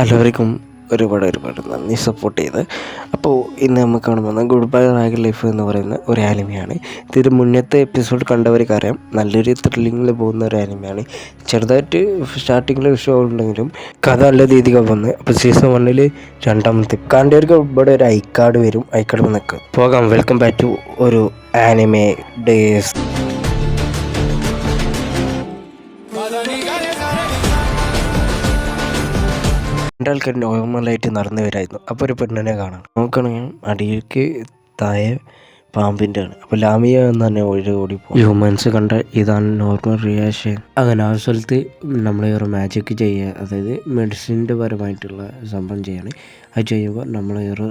എല്ലാവർക്കും ഒരുപാട് നന്ദി സപ്പോർട്ട് ചെയ്ത്. അപ്പോൾ ഇന്ന് നമുക്ക് കാണാൻ പോകുന്ന ഗുഡ് ബൈ റാഗ് ലൈഫ് എന്ന് പറയുന്ന ഒരു ആനിമയാണ്. ഇതിന് മുന്നത്തെ എപ്പിസോഡ് കണ്ടവർക്ക് അറിയാം, നല്ലൊരു ത്രില്ലിങ്ങിൽ പോകുന്ന ഒരു ആനിമയാണ്. ചെറുതായിട്ട് സ്റ്റാർട്ടിങ്ങിൽ വിഷയം ഉണ്ടെങ്കിലും കഥ നല്ല രീതിക്ക് വന്ന്. അപ്പോൾ സീസൺ 1 രണ്ടാമത്തെ കണ്ടവർക്ക് ഇവിടെ ഒരു ഐക്കാർഡ് വരും. ഐക്കാർഡ് നിൽക്കുക പോകാം. വെൽക്കം ബാക്ക് ടു ഒരു ആനിമേ ഡേയ്സ്. രണ്ടാൾക്കാർ നോർമലായിട്ട് നടന്നു വരായിരുന്നു. അപ്പോൾ ഒരു പെണ്ണിനെ കാണാം. നോക്കണമെങ്കിൽ അടിയിലേക്ക് താഴെ പാമ്പിൻ്റെ ആണ്. അപ്പോൾ ലാമിയ എന്ന് തന്നെ ഓടിപ്പോകും. ഹ്യൂമൻസ് കണ്ട ഇതാണ് നോർമൽ റിയാക്ഷൻ. അങ്ങനെ ആ സ്ഥലത്ത് നമ്മൾ ഒരു മാജിക് ചെയ്യുക, അതായത് മെഡിസിൻ്റെ പരമായിട്ടുള്ള സംഭവം ചെയ്യാണ്. അത് ചെയ്യുമ്പോൾ നമ്മൾ ഒരു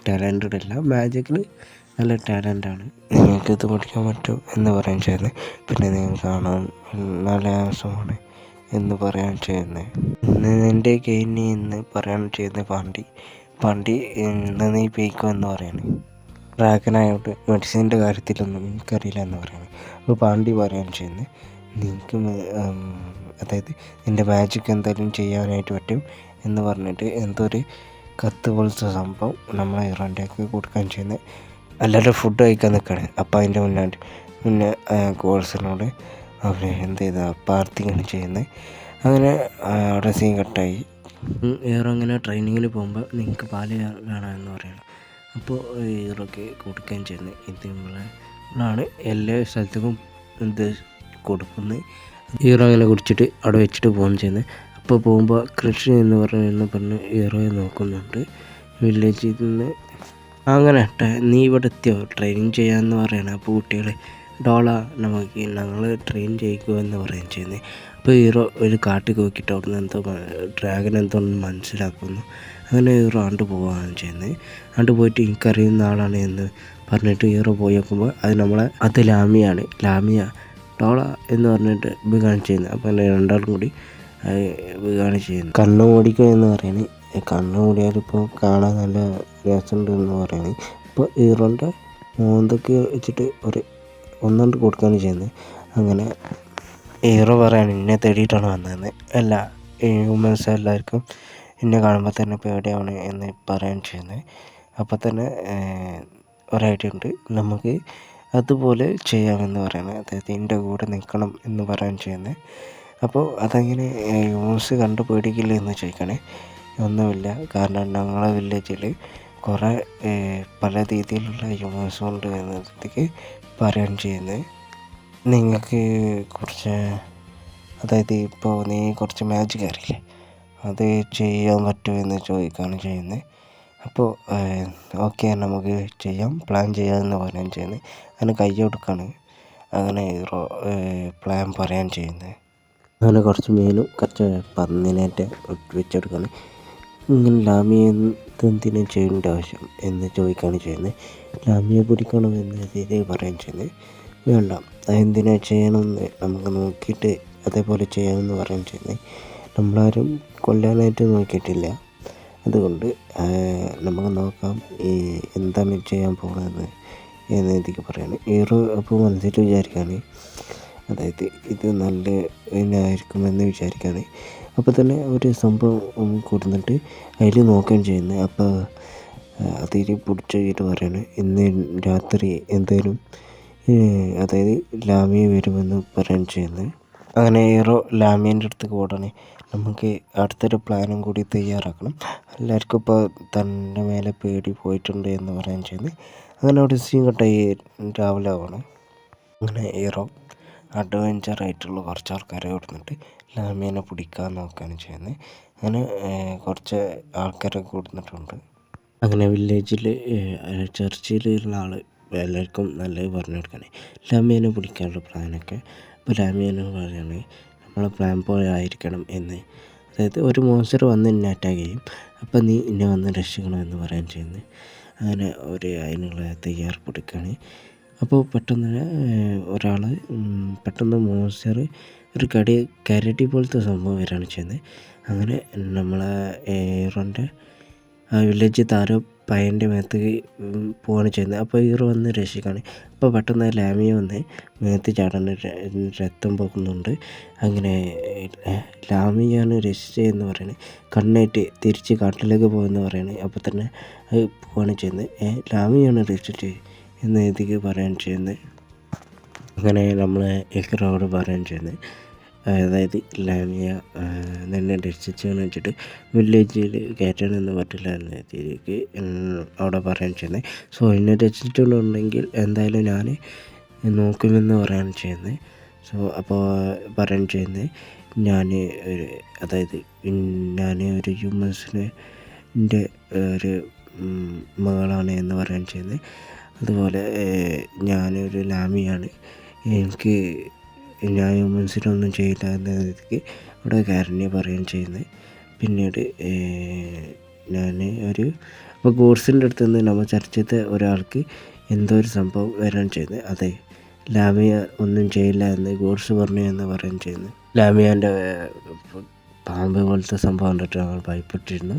ടാലൻറ്റഡ് അല്ല, മാജിക്കിൽ നല്ല ടാലൻ്റാണ്. നിങ്ങൾക്ക് ഇത് പഠിക്കാൻ പറ്റും എന്ന് പറയാൻ ചെയ്യുന്നത്. പിന്നെ നിങ്ങൾ കാണാൻ നല്ല ആവശ്യമാണ് എന്ന് പറയാൻ ചെയ്യുന്നത്. എൻ്റെ കെയിനി എന്ന് പറയാൻ ചെയ്യുന്നത് പാണ്ടി ഇന്ന് നീ പീക്കോ എന്ന് പറയുന്നത്. ഡ്രാഗനായോട്ട് മെഡിസിൻ്റെ കാര്യത്തിലൊന്നും എനിക്കറിയില്ല എന്ന് പറയുന്നത്. അപ്പോൾ പാണ്ടി പറയാൻ ചെയ്യുന്നത്, നിങ്ങൾക്ക് അതായത് നിൻ്റെ മാജിക് എന്തായാലും ചെയ്യാനായിട്ട് പറ്റും എന്ന് പറഞ്ഞിട്ട് എന്തോ ഒരു കത്ത് പോലത്തെ സംഭവം നമ്മളെ ഹീറോൻ്റെയൊക്കെ കൊടുക്കാൻ ചെയ്യുന്നത്. എല്ലാവരും ഫുഡ് കഴിക്കാൻ നിൽക്കുകയാണ്. അപ്പോൾ അതിൻ്റെ മുന്നേ കോഴ്സിനോട് അവർ എന്ത് ചെയ്താൽ പ്രാർത്ഥിക്കുകയാണ് ചെയ്യുന്നത്. അങ്ങനെ അവിടെ സീൻ കട്ടായി. ഹീറോ ഇങ്ങനെ ട്രെയിനിങ്ങിന് പോകുമ്പോൾ നിങ്ങൾക്ക് പാല് വേണമെന്ന് പറയണം. അപ്പോൾ ഹീറോക്ക് കൊടുക്കുകയും ചെയ്യുന്നത്. ഇത് നമ്മളാണ് എല്ലാ സ്ഥലത്തേക്കും ഇത് കൊടുക്കുന്നത്. ഹീറോ അങ്ങനെ കുടിച്ചിട്ട് അവിടെ വെച്ചിട്ട് പോകുകയും ചെയ്യുന്നത്. അപ്പോൾ പോകുമ്പോൾ കൃഷി എന്ന് പറഞ്ഞ് ഹീറോയെ നോക്കുന്നുണ്ട്. വില്ലേജിൽ നിന്ന് അങ്ങനെ നീ ഇവിടെ എത്തിയോ ട്രെയിനിങ് ചെയ്യാമെന്ന് പറയണം. അപ്പോൾ കുട്ടികൾ ഡോള ഞങ്ങൾ ട്രെയിൻ ചെയ്യിക്കുമോ എന്ന് പറയുകയും ചെയ്യുന്നത്. അപ്പോൾ ഹീറോ ഒരു കാട്ടിൽ നോക്കിയിട്ട് അവിടെ നിന്ന് എന്തോ ഡ്രാഗൻ എന്തോന്ന് മനസ്സിലാക്കുന്നു. അങ്ങനെ ഹീറോ പോവുകയാണ് ചെയ്യുന്നത്. പോയിട്ട് എനിക്കറിയുന്ന ആളാണ് എന്ന് പറഞ്ഞിട്ട് ഹീറോ പോയി നോക്കുമ്പോൾ അത് ലാമിയാണ്. ഡോള എന്ന് പറഞ്ഞിട്ട് വീകാണ് ചെയ്യുന്നത്. അപ്പോൾ രണ്ടാളും കൂടി വീകാണ് ചെയ്യുന്നത്. കണ്ണ് മൂടിക്കുക എന്ന് പറയുന്നത്. കണ്ണ് മൂടിയാലിപ്പോൾ കാണാൻ നല്ല രസമുണ്ട് എന്ന് പറയുന്നത്. അപ്പോൾ ഹീറോൻ്റെ മോന്തൊക്കെ വെച്ചിട്ട് ഒന്നുകൊണ്ട് കൊടുക്കുകയാണ് ചെയ്യുന്നത്. അങ്ങനെ ഹീറോ പറയാണ് എന്നെ തേടിയിട്ടാണ് വന്നതെന്ന്. അല്ല, ഹ്യൂമൻസ് എല്ലാവർക്കും എന്നെ കാണുമ്പോൾ തന്നെ പേടിയാണ് എന്ന് പറയാൻ ചെയ്യുന്നത്. അപ്പോൾ തന്നെ ഒരു ഐഡിയ ഉണ്ട്, നമുക്ക് അതുപോലെ ചെയ്യാമെന്ന് പറയുന്നത്. അതായത് എൻ്റെ കൂടെ നിൽക്കണം എന്ന് പറയാൻ ചെയ്യുന്നത്. അപ്പോൾ അതങ്ങനെ ഹ്യൂമൻസ് കണ്ട് പേടിക്കില്ല എന്ന് ചോദിക്കണേ. ഒന്നുമില്ല, കാരണം ഞങ്ങളെ വില്ലേജിൽ കുറേ പല രീതിയിലുള്ള ഹ്യൂമൻസ് ഉണ്ട് എന്നതിലേക്ക് പറയാൻ ചെയ്യുന്നത്. നിങ്ങൾക്ക് കുറച്ച്, അതായത് ഇപ്പോൾ നീ കുറച്ച് മാജിക് അറിയില്ലേ, അത് ചെയ്യാൻ പറ്റുമോ എന്ന് ചോദിക്കുകയാണ് ചെയ്യുന്നത്. അപ്പോൾ ഓക്കെ നമുക്ക് പ്ലാൻ ചെയ്യാമെന്ന് പറയാൻ ചെയ്യുന്നത്. അങ്ങനെ കൈ കൊടുക്കുകയാണ്. അങ്ങനെ പ്ലാൻ പറയാൻ ചെയ്യുന്നത്. അങ്ങനെ കുറച്ച് മീനും കുറച്ച് പന്നിനായിട്ട് വെച്ചെടുക്കുകയാണ്. ഇങ്ങനെ ലാമിയെ എന്തിനാ ചെയ്യേണ്ട ആവശ്യം എന്ന് ചോദിക്കുകയാണ് ചെയ്യുന്നത്. ലാമിയെ പിടിക്കണം എന്ന രീതിയിൽ പറയാൻ ചെയ്യുന്നത്. വേണ്ട, അതെന്തിനാ ചെയ്യണമെന്ന് നമുക്ക് നോക്കിയിട്ട് അതേപോലെ ചെയ്യാമെന്ന് പറയാൻ ചെയ്യുന്നത്. നമ്മളാരും കൊല്ലാനായിട്ട് നോക്കിയിട്ടില്ല, അതുകൊണ്ട് നമുക്ക് നോക്കാം എന്താണ് ചെയ്യാൻ പോകുന്നത് എന്ന രീതിക്ക് പറയാണ്. ഹീറോ അപ്പോൾ മനസ്സിൽ വിചാരിക്കുകയാണ്, അതായത് ഇത് നല്ല ഇതിനായിരിക്കുമെന്ന് വിചാരിക്കുകയാണ്. അപ്പോൾ തന്നെ ഒരു സംഭവം കൊടുത്തിട്ട് അതിൽ നോക്കുകയും ചെയ്യുന്നത്. അപ്പോൾ അതിൽ പിടിച്ചിട്ട് പറയാണ് ഇന്ന് രാത്രി എന്തായാലും അതായത് ലാമിയ വരുമെന്ന് പറയാൻ ചെയ്യുന്നത്. അങ്ങനെ ഹീറോ ലാമിയൻ്റെ അടുത്തേക്ക് ഓടണേ, നമുക്ക് അടുത്തൊരു പ്ലാനും കൂടി തയ്യാറാക്കണം, എല്ലാവർക്കും ഇപ്പോൾ തൻ്റെ മേലെ പേടി പോയിട്ടുണ്ട് എന്ന് പറയാൻ ചെയ്യുന്നത്. അങ്ങനെ അവിടെ സീൻ കട്ടായി രാവിലെ ആവണം. അങ്ങനെ ഹീറോ അഡ്വഞ്ചറായിട്ടുള്ള കുറച്ച് ആൾക്കാരെ കൊടുത്തിട്ട് ലാമിയനെ പിടിക്കാൻ നോക്കുകയാണ് ചെയ്യുന്നത്. അങ്ങനെ കുറച്ച് ആൾക്കാരൊക്കെ കൊടുത്തിട്ടുണ്ട്. അങ്ങനെ വില്ലേജിൽ ചർച്ചിലുള്ള ആൾ എല്ലാവർക്കും നല്ലത് പറഞ്ഞു കൊടുക്കണേ, ലാമിയനെ പിടിക്കാനുള്ള പ്ലാനൊക്കെ. അപ്പോൾ ലാമിയനെ പറയുകയാണ് നമ്മളെ പ്ലാൻ പോലെ ആയിരിക്കണം എന്ന്, അതായത് ഒരു മോൺസ്റ്റർ വന്ന് എന്നെ അറ്റാക്ക് ചെയ്യും, അപ്പോൾ നീ എന്നെ വന്ന് രക്ഷിക്കണം എന്ന് പറയാൻ ചെയ്യുന്നത്. അങ്ങനെ അതിനുള്ള തയ്യാറെടുക്കുകയാണ്. അപ്പോൾ പെട്ടെന്ന് മോൺസ്റ്റർ ഒരു കരടി പോലത്തെ സംഭവം വരികയാണ് ചെയ്യുന്നത്. അങ്ങനെ നമ്മളെ ഹീറോൻ്റെ ആ വില്ലേജ് താരം പയ്യൻ്റെ മേത്ത് പോവാണ് ചെയ്യുന്നത്. അപ്പോൾ ഹീറോ വന്ന് രക്ഷിക്കാണ്. അപ്പോൾ പെട്ടെന്ന് ലാമിയ വന്ന് മേത്ത് ചാടാൻ രക്തം പോകുന്നുണ്ട്. അങ്ങനെ ലാമിയാണ് രക്ഷിച്ചതെന്ന് പറയുന്നത്. കണ്ണേറ്റ് തിരിച്ച് കാട്ടിലേക്ക് പോകുമെന്ന് പറയുന്നത്. അപ്പോൾ തന്നെ അത് പോവാണ് ചെയ്യുന്നത്. ലാമിയാണ് രക്ഷിച്ചത് എന്ന് ഇതിക്ക് പറയാൻ ചെയ്യുന്നത്. അങ്ങനെ നമ്മളെ ഹീറോയോട് പറയാൻ ചെയ്യുന്നത്, അതായത് ലാമിയ നിന്നെ രക്ഷിച്ചെന്ന് വെച്ചിട്ട് വില്ലേജിൽ കയറ്റാനൊന്നും പറ്റില്ല എന്ന രീതിക്ക് അവിടെ പറയാൻ ചെയ്യുന്നത്. സോ എന്നെ രക്ഷിച്ചിട്ടുണ്ടെങ്കിൽ എന്തായാലും ഞാൻ നോക്കുമെന്ന് പറയാൻ ചെയ്യുന്നത്. സോ അപ്പോൾ പറയാൻ ചെയ്യുന്നത്, ഞാൻ അതായത് ഞാൻ ഒരു ഹ്യൂമൻസിൻ്റെ ഒരു മകളാണ് എന്ന് പറയാൻ ചെയ്യുന്നത്. അതുപോലെ ഞാനൊരു ലാമിയാണ്, എനിക്ക് ഞാൻ ഹ്യൂമൻസിനൊന്നും ചെയ്യില്ല എന്ന രീതിക്ക് അവിടെ കാരണ്യ പറയുകയും ചെയ്യുന്നത്. പിന്നീട് ഞാൻ അപ്പോൾ ഗോഡ്സിൻ്റെ അടുത്ത് നിന്ന് നമ്മൾ ചർച്ചത്തെ ഒരാൾക്ക് എന്തോ ഒരു സംഭവം വരാൻ ചെയ്യുന്നത്. അതെ, ലാമിയ ഒന്നും ചെയ്യില്ല എന്ന് ഗോഡ്സ് പറഞ്ഞു എന്ന് പറയുകയും ചെയ്യുന്നത്. ലാമിയാൻ്റെ പാമ്പ് പോലത്തെ സംഭവം കണ്ടിട്ട് ഞങ്ങൾ ഭയപ്പെട്ടിരുന്നു.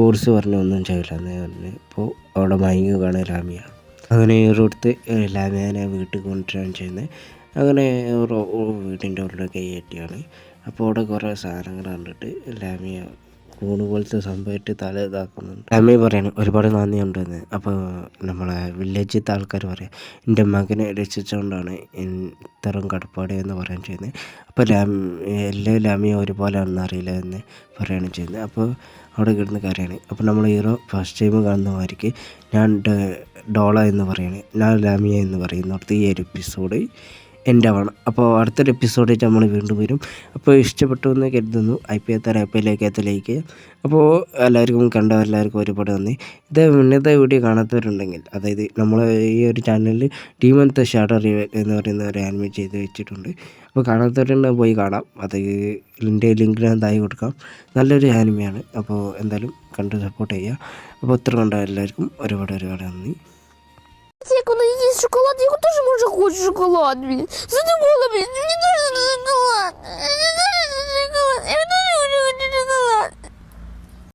ഗോഡ്സ് പറഞ്ഞു ഒന്നും ചെയ്യില്ല എന്ന് പറഞ്ഞു. ഇപ്പോൾ അവിടെ മയങ്ങുകയാണ് ലാമിയ. അങ്ങനെ ഈറോടുത്ത് ലാമിയാനെ വീട്ടിൽ കൊണ്ടുവരാൻ ചെയ്യുന്നത്. അങ്ങനെ വീടിൻ്റെ ഉള്ളിൽ കൈയേറ്റിയാണ്. അപ്പോൾ അവിടെ കുറേ സാധനങ്ങൾ കണ്ടിട്ട് ലാമിയ കൂണ് പോലത്തെ സംഭവമായിട്ട് തല ഇതാക്കുന്നുണ്ട്. ലാമിയ പറയണം ഒരുപാട് നന്ദിയുണ്ടെന്ന്. അപ്പോൾ നമ്മളെ വില്ലേജിലത്തെ ആൾക്കാർ പറയാം, എൻ്റെ മകനെ രക്ഷിച്ചുകൊണ്ടാണ് ഇത്തരം കടപ്പാട് എന്ന് പറയാൻ ചെയ്യുന്നത്. അപ്പോൾ എല്ലാ ലാമിയ ഒരുപോലെയാണെന്ന് അറിയില്ല എന്ന് പറയുകയാണ് ചെയ്യുന്നത്. അപ്പോൾ അവിടെ കിടന്ന് കാര്യമാണ്. അപ്പോൾ നമ്മൾ ഹീറോ ഫസ്റ്റ് ടൈം കാണുന്നമായിരിക്കും ഞാൻ ഡോള എന്ന് പറയുന്നത്, ഞാൻ ലാമിയ എന്ന് പറയുന്നിടത്ത് ഈ ഒരു എപ്പിസോഡ് എൻ്റെ ആവണം. അപ്പോൾ അടുത്തൊരു എപ്പിസോഡിൽ നമ്മൾ വീണ്ടും വരും. അപ്പോൾ ഇഷ്ടപ്പെട്ടു എന്ന് കരുതുന്നു. ഐ.പി.ലേക്ക് അപ്പോൾ എല്ലാവർക്കും കണ്ടവരെല്ലാവർക്കും ഒരുപാട് നന്ദി. മുന്നത്തെ വീഡിയോ കാണാത്തവരുണ്ടെങ്കിൽ, അതായത് നമ്മൾ ഈ ഒരു ചാനലിൽ ഡീമൺ ഷാഡോ റിവീൽ എന്ന് പറയുന്ന ഒരു ആനിമേ ചെയ്ത് വെച്ചിട്ടുണ്ട്. അപ്പോൾ കാണാത്തവരുണ്ടെങ്കിൽ പോയി കാണാം. അത് ഇതിൻ്റെ ലിങ്ക് ഞാൻ താഴെ കൊടുക്കാം. നല്ലൊരു ആനിമയാണ്. അപ്പോൾ എന്തായാലും കണ്ട് സപ്പോർട്ട് ചെയ്യുക. അപ്പോൾ ഇത്ര കണ്ട എല്ലാവർക്കും ഒരുപാട് നന്ദി. Если есть шоколад, я тоже, может, хочу шоколад, блин. Задумала, блин, мне тоже